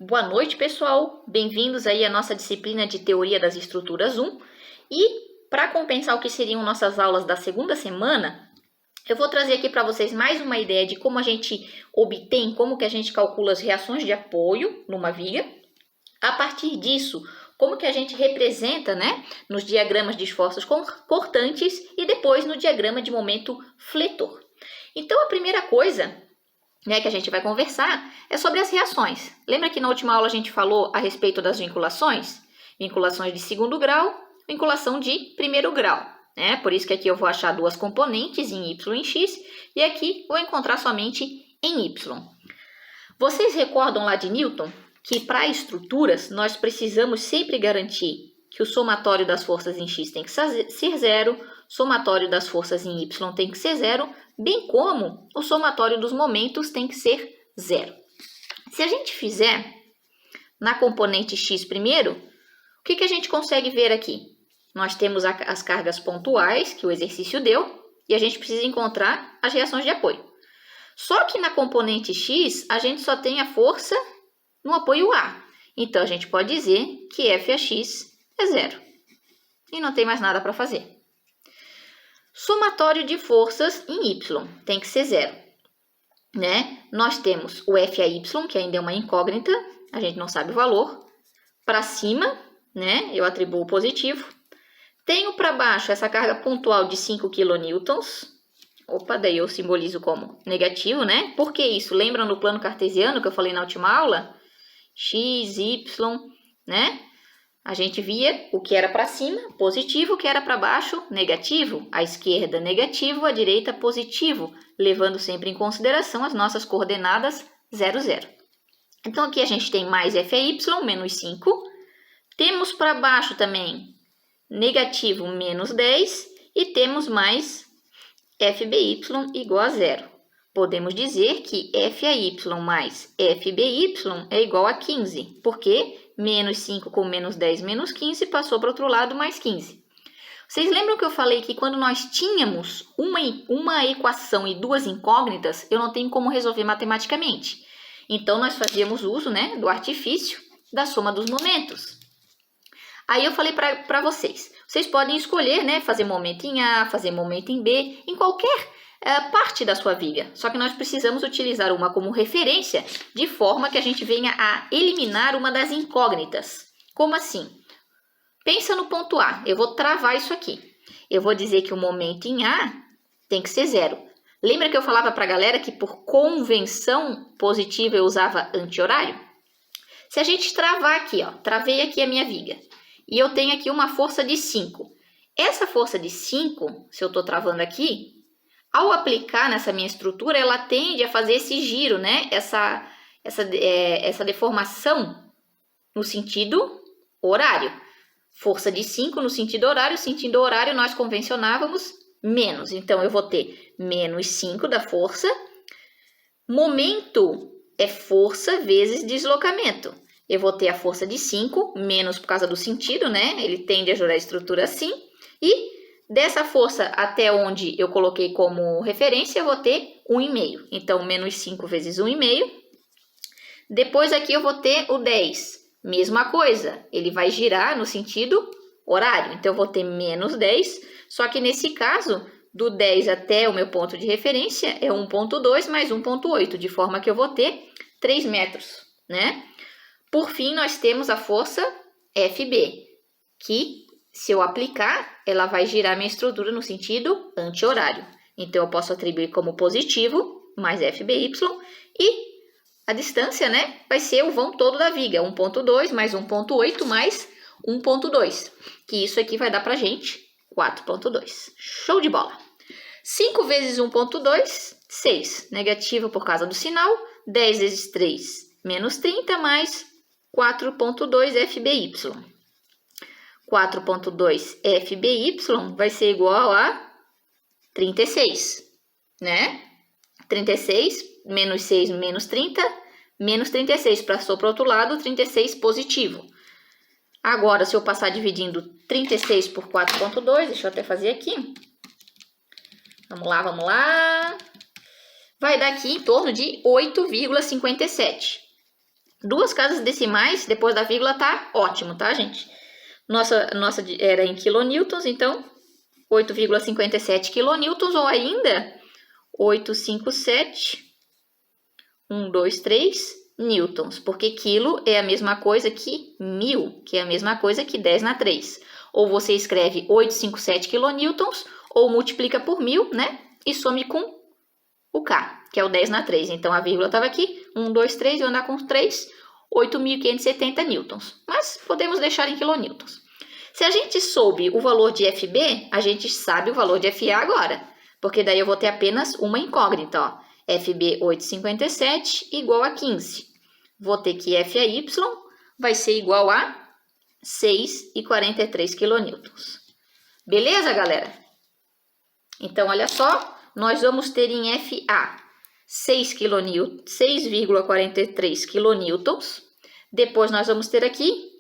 Boa noite, pessoal. Bem-vindos aí à nossa disciplina de Teoria das Estruturas 1. E para compensar o que seriam nossas aulas da segunda semana, eu vou trazer aqui para vocês mais uma ideia de como a gente obtém, como que a gente calcula as reações de apoio numa viga. A partir disso, como que a gente representa, nos diagramas de esforços cortantes e depois no diagrama de momento fletor. Então, a primeira coisa que a gente vai conversar é sobre as reações. Lembra que na última aula a gente falou a respeito das vinculações? Vinculações de segundo grau, vinculação de primeiro grau. Por isso que aqui eu vou achar duas componentes, em y e em x, e aqui vou encontrar somente em y. Vocês recordam lá de Newton que para estruturas nós precisamos sempre garantir que o somatório das forças em x tem que ser zero, somatório das forças em y tem que ser zero, bem como o somatório dos momentos tem que ser zero. Se a gente fizer na componente x primeiro, o que a gente consegue ver aqui? Nós temos as cargas pontuais que o exercício deu e a gente precisa encontrar as reações de apoio. Só que na componente x, a gente só tem a força no apoio A. Então, a gente pode dizer que F(x) é zero. E não tem mais nada para fazer. Somatório de forças em y tem que ser zero. Nós temos o F(y), que ainda é uma incógnita, a gente não sabe o valor. Para cima, eu atribuo positivo. Tenho para baixo essa carga pontual de 5 kN. Opa, daí eu simbolizo como negativo, Por que isso? Lembram do plano cartesiano que eu falei na última aula? X, Y, A gente via o que era para cima, positivo, o que era para baixo, negativo. À esquerda, negativo, à direita, positivo, levando sempre em consideração as nossas coordenadas 0, 0. Então, aqui a gente tem mais Fy menos 5. Temos para baixo também negativo menos 10 e temos mais Fby igual a zero. Podemos dizer que Fy mais Fby é igual a 15, porque menos 5 com menos 10 menos 15 passou para o outro lado mais 15. Vocês lembram que eu falei que quando nós tínhamos uma equação e duas incógnitas, eu não tenho como resolver matematicamente. Então, nós fazíamos uso do artifício da soma dos momentos. Aí eu falei para vocês podem escolher, fazer momento em A, fazer momento em B, em qualquer parte da sua viga. Só que nós precisamos utilizar uma como referência, de forma que a gente venha a eliminar uma das incógnitas. Como assim? Pensa no ponto A. Eu vou travar isso aqui. Eu vou dizer que o momento em A tem que ser zero. Lembra que eu falava para a galera que por convenção positiva eu usava anti-horário? Se a gente travar aqui, travei aqui a minha viga. E eu tenho aqui uma força de 5. Essa força de 5, se eu estou travando aqui, ao aplicar nessa minha estrutura, ela tende a fazer esse giro, essa deformação no sentido horário. Força de 5 no sentido horário nós convencionávamos menos. Então, eu vou ter menos 5 da força. Momento é força vezes deslocamento. Eu vou ter a força de 5, menos por causa do sentido, Ele tende a jurar a estrutura assim. E dessa força até onde eu coloquei como referência, eu vou ter 1,5. Então, menos 5 vezes 1,5. Depois aqui eu vou ter o 10. Mesma coisa, ele vai girar no sentido horário. Então, eu vou ter menos 10. Só que nesse caso, do 10 até o meu ponto de referência é 1,2 mais 1,8. De forma que eu vou ter 3 metros, Por fim, nós temos a força Fb, que, se eu aplicar, ela vai girar minha estrutura no sentido anti-horário. Então, eu posso atribuir como positivo, mais Fby, e a distância, vai ser o vão todo da viga, 1,2 mais 1,8 mais 1,2, que isso aqui vai dar pra gente 4,2. Show de bola! 5 vezes 1,2, 6. Negativo por causa do sinal, 10 vezes 3, menos 30, mais 4,2 Fby. 4,2 Fby vai ser igual a 36, 36 menos 6 menos 30, menos 36. Passou para o outro lado, 36 positivo. Agora, se eu passar dividindo 36 por 4,2, deixa eu até fazer aqui. Vamos lá. Vai dar aqui em torno de 8,57. Duas casas decimais, depois da vírgula, tá ótimo, tá, gente? Nossa era em quilonewtons, então 8,57 quilonewtons, ou ainda 857,123 newtons, porque quilo é a mesma coisa que 1000, que é a mesma coisa que 10 na 3. Ou você escreve 857 kilonewtons, ou multiplica por 1000, né? E some com o K, que é o 10 na 3. Então, a vírgula estava aqui, 1, 2, 3, eu andar com 3, 8.570 newtons. Mas podemos deixar em kilonewtons. Se a gente soube o valor de FB, a gente sabe o valor de FA agora. Porque daí eu vou ter apenas uma incógnita, ó. FB 857 igual a 15. Vou ter que FAY vai ser igual a 6,43 kilonewtons. Beleza, galera? Então, olha só, nós vamos ter em FA 6,43 kilonewtons. Depois nós vamos ter aqui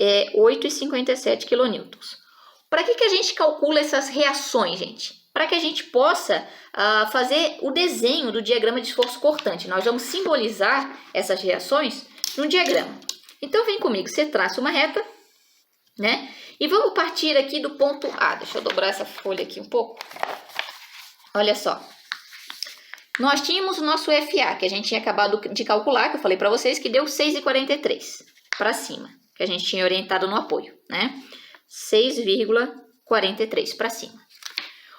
8,57 kilonewtons. Para que a gente calcula essas reações, gente? Para que a gente possa fazer o desenho do diagrama de esforço cortante. Nós vamos simbolizar essas reações no diagrama. Então, vem comigo, você traça uma reta, né? E vamos partir aqui do ponto A. Deixa eu dobrar essa folha aqui um pouco. Olha só. Nós tínhamos o nosso FA, que a gente tinha acabado de calcular, que eu falei para vocês, que deu 6,43 para cima, que a gente tinha orientado no apoio, né? 6,43 para cima.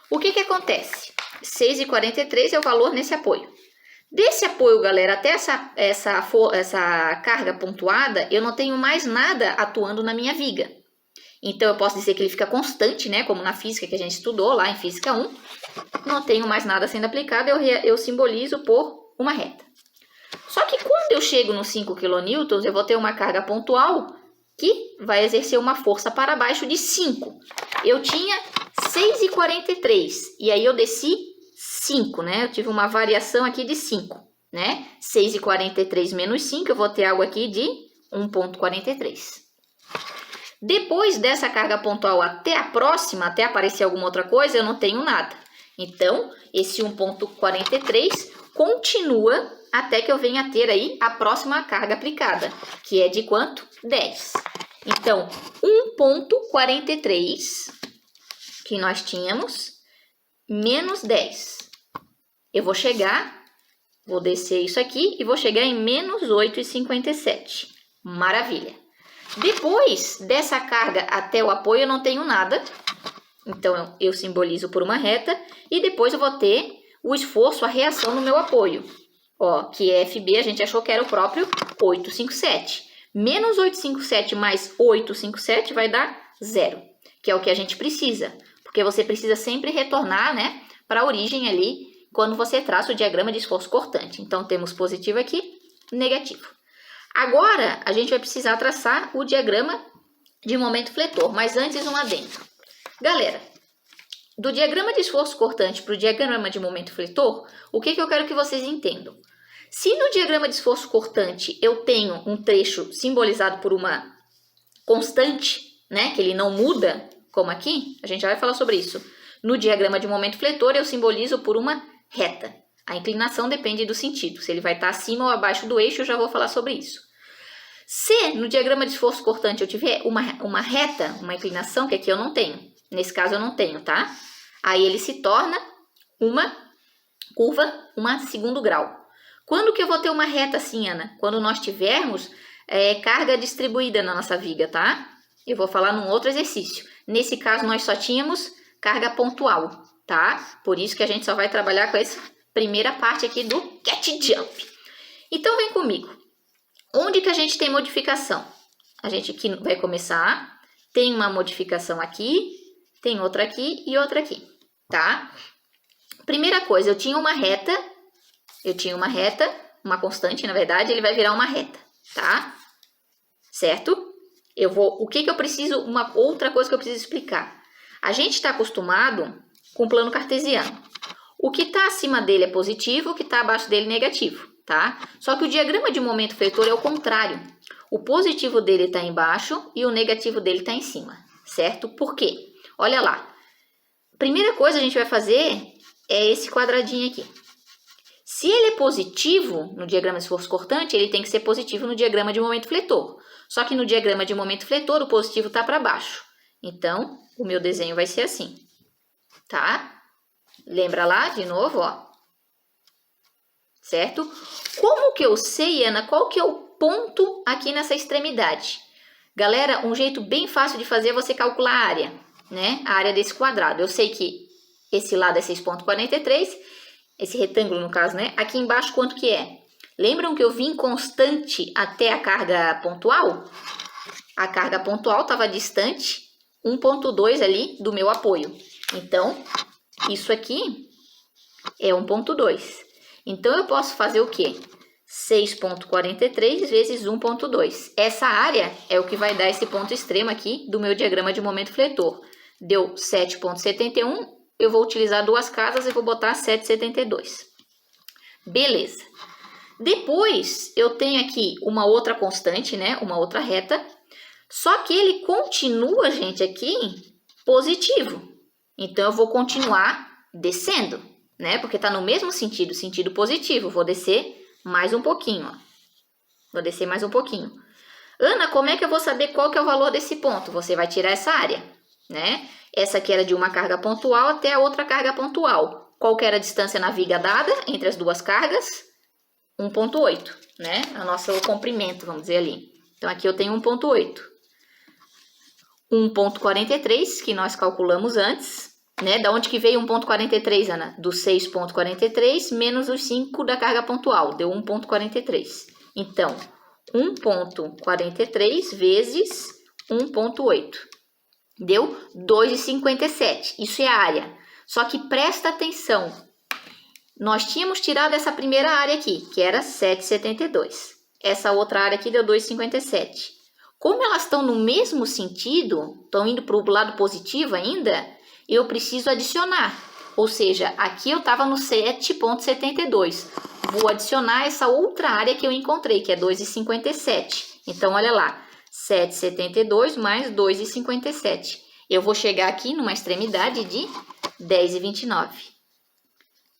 O que acontece? 6,43 é o valor nesse apoio. Desse apoio, galera, até essa carga pontuada, eu não tenho mais nada atuando na minha viga. Então, eu posso dizer que ele fica constante, né? Como na física que a gente estudou lá em física 1. Não tenho mais nada sendo aplicado, eu simbolizo por uma reta. Só que quando eu chego nos 5 kN, eu vou ter uma carga pontual que vai exercer uma força para baixo de 5. Eu tinha 6,43 e aí eu desci 5, né? Eu tive uma variação aqui de 5, né? 6,43 menos 5, eu vou ter algo aqui de 1,43. Depois dessa carga pontual até a próxima, até aparecer alguma outra coisa, eu não tenho nada. Então, esse 1,43 continua até que eu venha a ter aí a próxima carga aplicada, que é de quanto? 10. Então, 1,43 que nós tínhamos, menos 10. Eu vou descer isso aqui e vou chegar em menos 8,57. Maravilha. Depois dessa carga até o apoio, eu não tenho nada. Então, eu simbolizo por uma reta. E depois eu vou ter o esforço, a reação no meu apoio. Ó, que FB a gente achou que era o próprio 857. Menos 857 mais 857 vai dar 0. Que é o que a gente precisa. Porque você precisa sempre retornar, né, para a origem ali, quando você traça o diagrama de esforço cortante. Então, temos positivo aqui, negativo. Agora, a gente vai precisar traçar o diagrama de momento fletor, mas antes um adendo. Galera, do diagrama de esforço cortante para o diagrama de momento fletor, o que eu quero que vocês entendam? Se no diagrama de esforço cortante eu tenho um trecho simbolizado por uma constante, né, que ele não muda, como aqui, a gente já vai falar sobre isso. No diagrama de momento fletor eu simbolizo por uma reta. A inclinação depende do sentido. Se ele vai estar acima ou abaixo do eixo, eu já vou falar sobre isso. Se no diagrama de esforço cortante eu tiver uma reta, uma inclinação, que aqui eu não tenho. Nesse caso eu não tenho, tá? Aí ele se torna uma curva, segundo grau. Quando que eu vou ter uma reta assim, Ana? Quando nós tivermos carga distribuída na nossa viga, tá? Eu vou falar num outro exercício. Nesse caso, nós só tínhamos carga pontual, tá? Por isso que a gente só vai trabalhar com essa primeira parte aqui do cat jump. Então, vem comigo. Onde que a gente tem modificação? A gente aqui vai começar, tem uma modificação aqui, tem outra aqui e outra aqui, tá? Primeira coisa, eu tinha uma reta, uma constante, na verdade, ele vai virar uma reta, tá? Certo? O que eu preciso, uma outra coisa que eu preciso explicar. A gente está acostumado com o plano cartesiano. O que está acima dele é positivo, o que está abaixo dele é negativo, tá? Só que o diagrama de momento fletor é o contrário. O positivo dele está embaixo e o negativo dele está em cima, certo? Por quê? Olha lá. Primeira coisa que a gente vai fazer é esse quadradinho aqui. Se Se ele é positivo no diagrama de esforço cortante, ele tem que ser positivo no diagrama de momento fletor. Só que no diagrama de momento fletor, o positivo está para baixo. Então, o meu desenho vai ser assim, tá? Lembra lá, de novo, ó. Certo? Como que eu sei, Ana, qual que é o ponto aqui nessa extremidade? Galera, um jeito bem fácil de fazer é você calcular a área, né? A área desse quadrado. Eu sei que esse lado é 6,43, esse retângulo no caso, né? Aqui embaixo quanto que é? Lembram que eu vim constante até a carga pontual? A carga pontual estava distante 1,2 ali do meu apoio. Então, isso aqui é 1,2. Então, eu posso fazer o quê? 6,43 vezes 1,2. Essa área é o que vai dar esse ponto extremo aqui do meu diagrama de momento fletor. Deu 7,71. Eu vou utilizar duas casas e vou botar 7,72. Beleza. Depois, eu tenho aqui uma outra constante, né? Uma outra reta. Só que ele continua, gente, aqui positivo. Então, eu vou continuar descendo, né? Porque está no mesmo sentido, sentido positivo. Vou descer mais um pouquinho, ó. Vou descer mais um pouquinho. Ana, como é que eu vou saber qual que é o valor desse ponto? Você vai tirar essa área, né? Essa aqui era de uma carga pontual até a outra carga pontual. Qual que era a distância na viga dada entre as duas cargas? 1,8, né? O comprimento, vamos dizer ali. Então, aqui eu tenho 1,8. 1,43, que nós calculamos antes, né? Da onde que veio 1,43, Ana? Do 6,43 menos os 5 da carga pontual, deu 1,43. Então, 1,43 vezes 1,8. Deu 2,57. Isso é a área. Só que presta atenção. Nós tínhamos tirado essa primeira área aqui, que era 7,72. Essa outra área aqui deu 2,57. Como elas estão no mesmo sentido, estão indo para o lado positivo ainda, eu preciso adicionar. Ou seja, aqui eu estava no 7,72. Vou adicionar essa outra área que eu encontrei, que é 2,57. Então, olha lá. 7,72 mais 2,57. Eu vou chegar aqui numa extremidade de 10,29.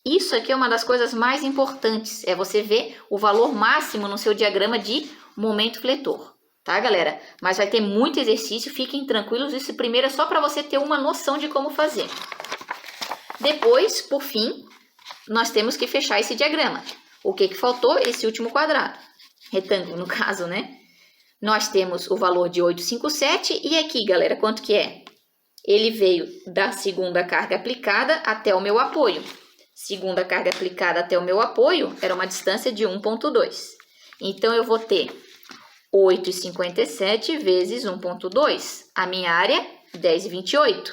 Isso aqui é uma das coisas mais importantes. É você ver o valor máximo no seu diagrama de momento fletor. Tá, galera? Mas vai ter muito exercício. Fiquem tranquilos. Isso primeiro é só para você ter uma noção de como fazer. Depois, por fim, nós temos que fechar esse diagrama. O que faltou? Esse último quadrado. Retângulo, no caso, né? Nós temos o valor de 857 e aqui, galera, quanto que é? Ele veio da segunda carga aplicada até o meu apoio. Segunda carga aplicada até o meu apoio era uma distância de 1,2. Então, eu vou ter 8,57 vezes 1,2. A minha área, 10,28,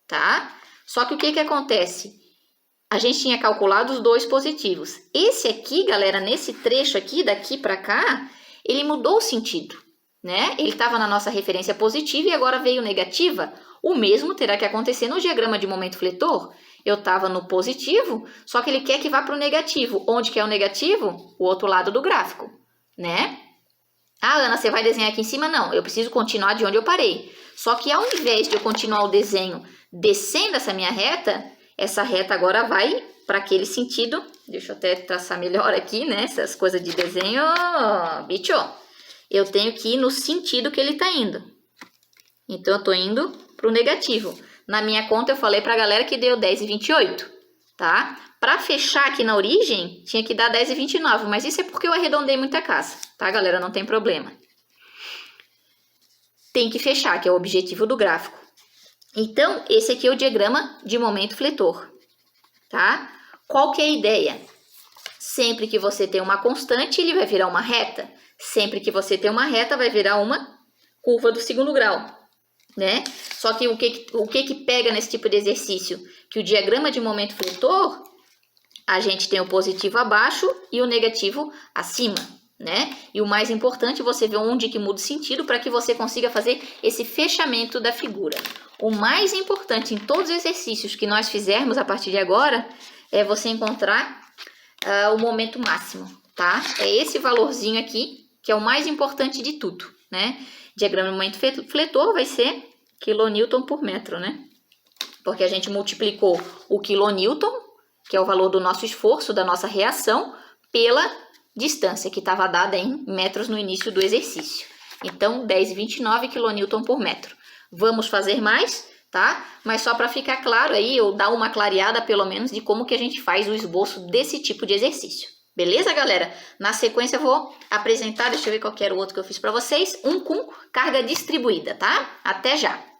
tá? Só que o que acontece? A gente tinha calculado os dois positivos. Esse aqui, galera, nesse trecho aqui, daqui para cá, ele mudou o sentido, né? Ele estava na nossa referência positiva e agora veio negativa. O mesmo terá que acontecer no diagrama de momento fletor. Eu estava no positivo, só que ele quer que vá para o negativo. Onde que é o negativo? O outro lado do gráfico, né? Ah, Ana, você vai desenhar aqui em cima? Não, eu preciso continuar de onde eu parei. Só que ao invés de eu continuar o desenho descendo essa minha reta, essa reta agora vai para aquele sentido. Deixa eu até traçar melhor aqui, né? Essas coisas de desenho, bicho. Eu tenho que ir no sentido que ele está indo. Então, eu estou indo para o negativo. Na minha conta, eu falei para a galera que deu 10,28, tá? Para fechar aqui na origem, tinha que dar 10,29, mas isso é porque eu arredondei muita casa, tá, galera? Não tem problema. Tem que fechar, que é o objetivo do gráfico. Então, esse aqui é o diagrama de momento fletor, tá? Qual que é a ideia? Sempre que você tem uma constante, ele vai virar uma reta. Sempre que você tem uma reta, vai virar uma curva do segundo grau, né? Só que o que pega nesse tipo de exercício? Que o diagrama de momento fletor, a gente tem o positivo abaixo e o negativo acima, né? E o mais importante, você vê onde que muda o sentido para que você consiga fazer esse fechamento da figura. O mais importante em todos os exercícios que nós fizermos a partir de agora é você encontrar o momento máximo, tá? É esse valorzinho aqui que é o mais importante de tudo, né? Diagrama de momento fletor vai ser quilonewton por metro, né? Porque a gente multiplicou o quilonewton que é o valor do nosso esforço, da nossa reação, pela distância, que estava dada em metros no início do exercício. Então, 10,29 kN por metro. Vamos fazer mais, tá? Mas só para ficar claro aí, eu dar uma clareada pelo menos de como que a gente faz o esboço desse tipo de exercício. Beleza, galera? Na sequência eu vou apresentar, deixa eu ver qual que era o outro que eu fiz para vocês, um com carga distribuída, tá? Até já!